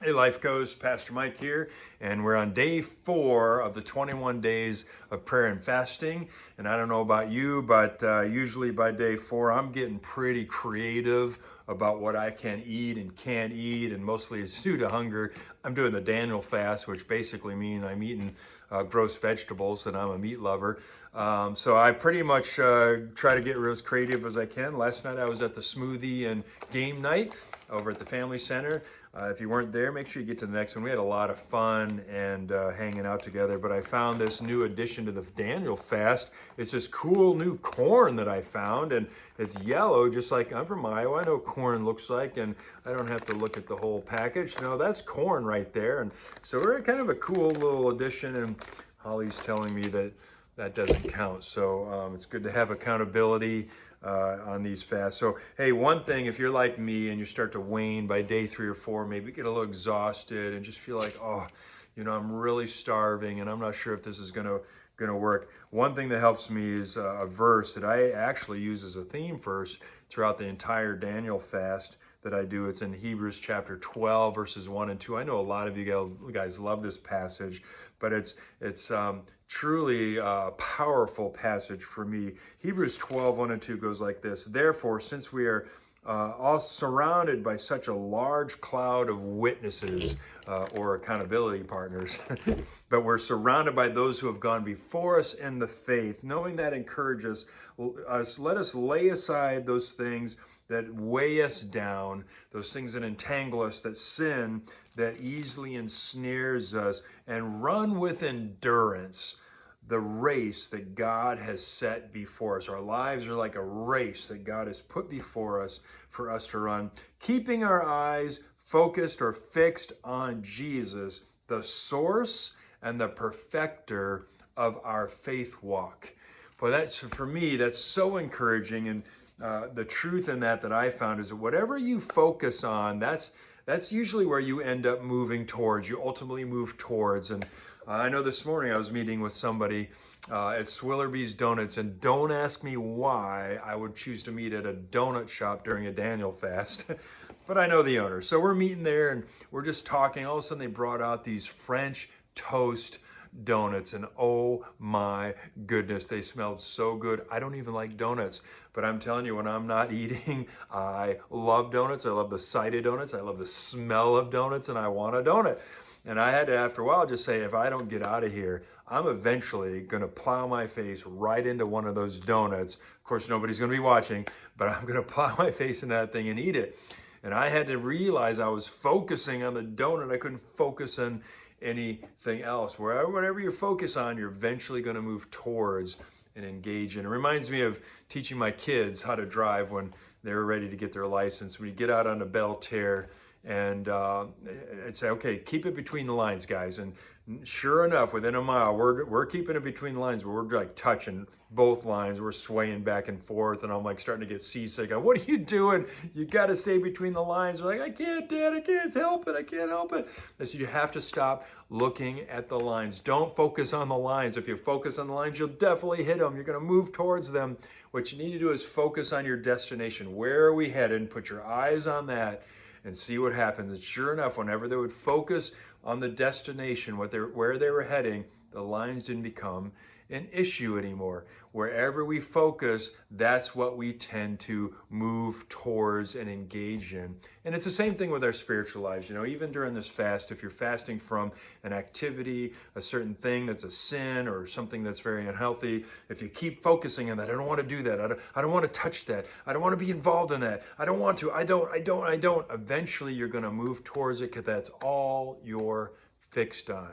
Hey, Life Coach, Pastor Mike here, and we're on day 4 of the 21 days of prayer and fasting. And I don't know about you, but usually by day 4, I'm getting pretty creative about what I can eat and can't eat, and mostly it's due to hunger. I'm doing the Daniel fast, which basically means I'm eating gross vegetables, and I'm a meat lover. So I pretty much try to get as creative as I can. Last night I was at the smoothie and game night over at the Family Center. If you weren't there, make sure you get to the next one. We had a lot of fun and hanging out together, but I found this new addition to the Daniel fast. It's this cool new corn that I found, and it's yellow, just like I'm from Iowa. I know corn looks like, and I don't have to look at the whole package. No, that's corn right there. And so we're kind of a cool little addition, and Holly's telling me that that doesn't count. So it's good to have accountability on these fasts. So, hey, one thing, if you're like me and you start to wane by day 3 or 4, maybe get a little exhausted and just feel like, oh, I'm really starving and I'm not sure if this is gonna work. One thing that helps me is a verse that I actually use as a theme verse throughout the entire Daniel fast that I do. It's in Hebrews chapter 12, verses 1 and 2. I know a lot of you guys love this passage, but it's truly a powerful passage for me. Hebrews 12, 1 and 2 goes like this: Therefore, since we are all surrounded by such a large cloud of witnesses or accountability partners, but we're surrounded by those who have gone before us in the faith, knowing that encourages us, let us lay aside those things that weigh us down, those things that entangle us, that sin that easily ensnares us, and run with endurance the race that God has set before us. Our lives are like a race that God has put before us for us to run, keeping our eyes focused or fixed on Jesus, the source and the perfecter of our faith walk. Well, that's, for me, that's so encouraging. And the truth in that I found is that whatever you focus on, that's usually where you end up moving towards. You ultimately move towards. And I know this morning I was meeting with somebody at Swillerby's Donuts, and don't ask me why I would choose to meet at a donut shop during a Daniel fast, but I know the owner. So we're meeting there and we're just talking. All of a sudden they brought out these French toast donuts, and oh my goodness, they smelled so good. I don't even like donuts, but I'm telling you, when I'm not eating, I love donuts. I love the sight of donuts. I love the smell of donuts, and I want a donut. And I had to, after a while, just say, if I don't get out of here, I'm eventually going to plow my face right into one of those donuts. Of course, nobody's going to be watching, but I'm going to plow my face in that thing and eat it. And I had to realize I was focusing on the donut. I couldn't focus on anything else. Whatever you focus on, you're eventually going to move towards and engage in. It reminds me of teaching my kids how to drive when they were ready to get their license. When you get out on a Bel Air, and I'd say, okay, keep it between the lines, guys. And sure enough, within a mile, we're keeping it between the lines, but we're like touching both lines. We're swaying back and forth, and I'm like starting to get seasick. What are you doing? You got to stay between the lines. They're like, I can't, Dad. I can't help it. I can't help it. I said, you have to stop looking at the lines. Don't focus on the lines. If you focus on the lines, you'll definitely hit them. You're going to move towards them. What you need to do is focus on your destination. Where are we headed? Put your eyes on that and see what happens. And sure enough, whenever they would focus on the destination, where they were heading, the lines didn't become an issue anymore. Wherever we focus, that's what we tend to move towards and engage in. And it's the same thing with our spiritual lives. Even during this fast, if you're fasting from an activity, a certain thing that's a sin or something that's very unhealthy, if you keep focusing on that, I don't want to do that. I don't want to touch that. I don't want to be involved in that. I don't want to. I don't. Eventually, you're going to move towards it because that's all you're fixed on.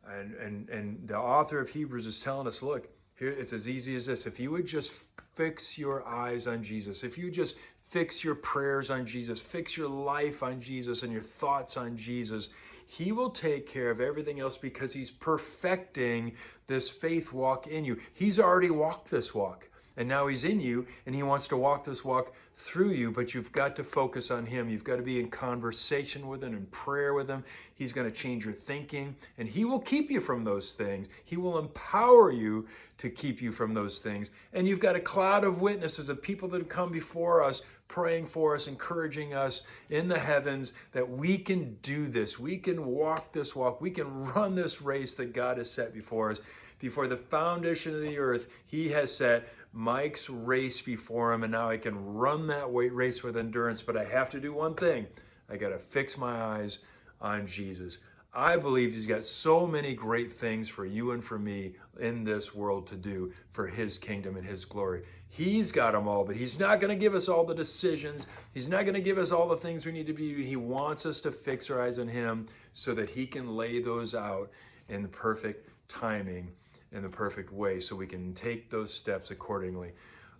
And the author of Hebrews is telling us, look, here it's as easy as this. If you would just fix your eyes on Jesus, if you just fix your prayers on Jesus, fix your life on Jesus and your thoughts on Jesus, he will take care of everything else because he's perfecting this faith walk in you. He's already walked this walk. And now he's in you, and he wants to walk this walk through you, but you've got to focus on him. You've got to be in conversation with him and prayer with him. He's going to change your thinking, and he will keep you from those things. He will empower you to keep you from those things. And you've got a cloud of witnesses of people that have come before us praying for us, encouraging us in the heavens that we can do this. We can walk this walk. We can run this race that God has set before us. Before the foundation of the earth, he has set Mike's race before him, and now I can run that race with endurance. But I have to do one thing. I got to fix my eyes on Jesus. I believe he's got so many great things for you and for me in this world to do for his kingdom and his glory. He's got them all, but he's not going to give us all the decisions. He's not going to give us all the things we need to be. He wants us to fix our eyes on him so that he can lay those out in the perfect timing, in the perfect way, so we can take those steps accordingly.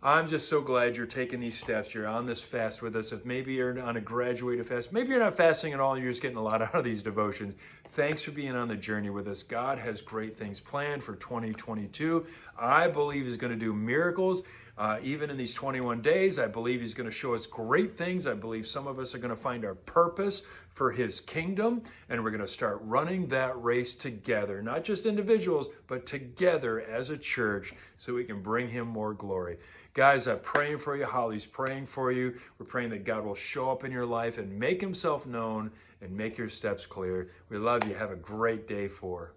I'm just so glad you're taking these steps. You're on this fast with us. If maybe you're on a graduated fast, maybe you're not fasting at all, you're just getting a lot out of these devotions. Thanks for being on the journey with us. God has great things planned for 2022. I believe he's going to do miracles. Even in these 21 days, I believe he's going to show us great things. I believe some of us are going to find our purpose for his kingdom, and we're going to start running that race together, not just individuals, but together as a church, so we can bring him more glory. Guys, I'm praying for you. Holly's praying for you. We're praying that God will show up in your life and make himself known and make your steps clear. We love you. Have a great day 4.